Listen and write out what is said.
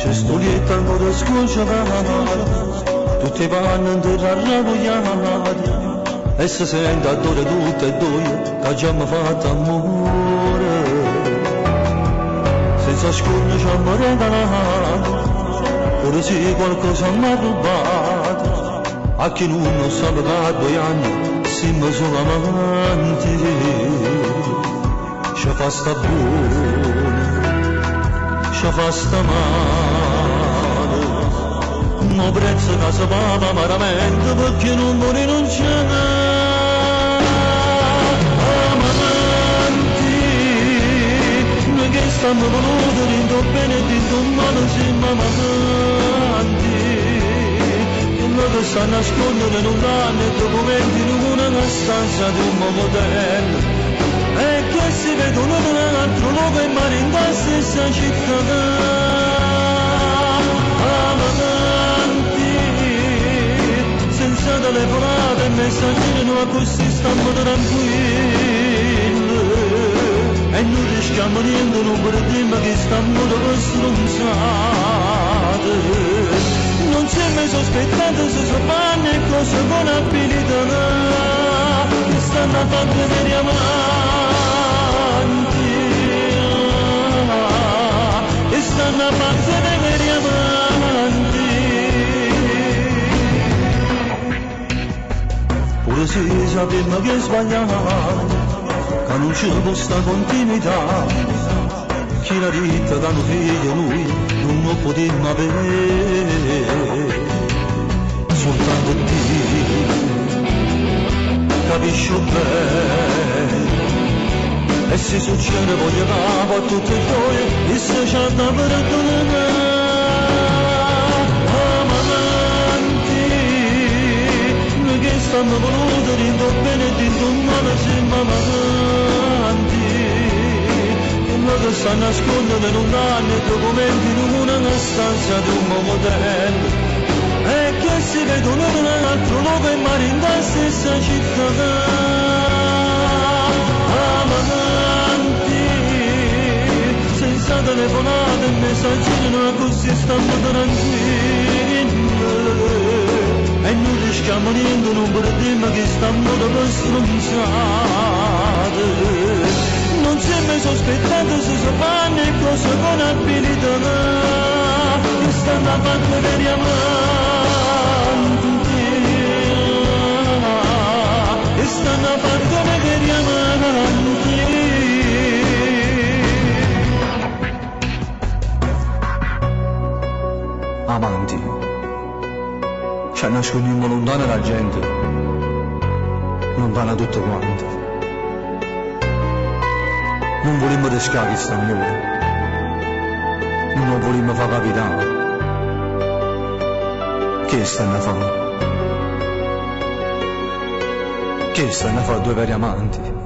C'è Julietta ancora scucciata, tutti vanno in terra arrabbiati, e si sente a dore tutte e due, che abbiamo fatto amore. Senza scorno ci hanno regalato, ora sì qualcosa mi ha rubato, a chi non sapeva che 2 anni siamo solo amanti. Ci fa sta buona, ci fa sta male, ma prezzo che si paga amaramente perché non può rinunciare. Amanti, noi che stiamo voluti, dito bene e dito male, siamo amanti. E noi che sta a nascondere in un anno e documenti in una stanza di un modello. E che si vedono da un altro luogo e mare in la stessa città. Amanti, senza telefonate e messaggini, noi così stiamo tranquilli. E non rischiamo niente, non perdiamo che stiamo dove stronzate. Non si è mai sospettato se si fanno e cose con abilità, che stanno a fare vedere amanti, che stanno a fare vedere amanti. Pure se sappiamo che sbagliamo, che non c'è questa continuità, chi l'ha detto che hanno figlio noi non lo potremmo avere. Soltanto Dio capisce bene, e se succede voglio capo a tutte e due, e se c'è da perdonare. Amanti, noi che stiamo voluti, dito bene e dito male, siamo amanti. E noi che sta a nascondere in un anno e documenti in una stanza di un modello. E che si vedono da un altro luogo e mare in la stessa città. Amanti, senza telefonate e messaggini, noi così stiamo tranquilli. E non rischiamo niente, non perdiamo che stiamo dove stronzate. Non si è mai sospettato se si fanno e cose con abilità, che stanno a fare vedere amanti, che stanno a fare vedere amanti. Amanti, ci nascondiamo lontano dalla gente, lontano tutto quanto. Non vogliamo rischiare questo amore, non vogliamo far capitare. Che stanno a fare? Che stanno a fare 2 veri amanti?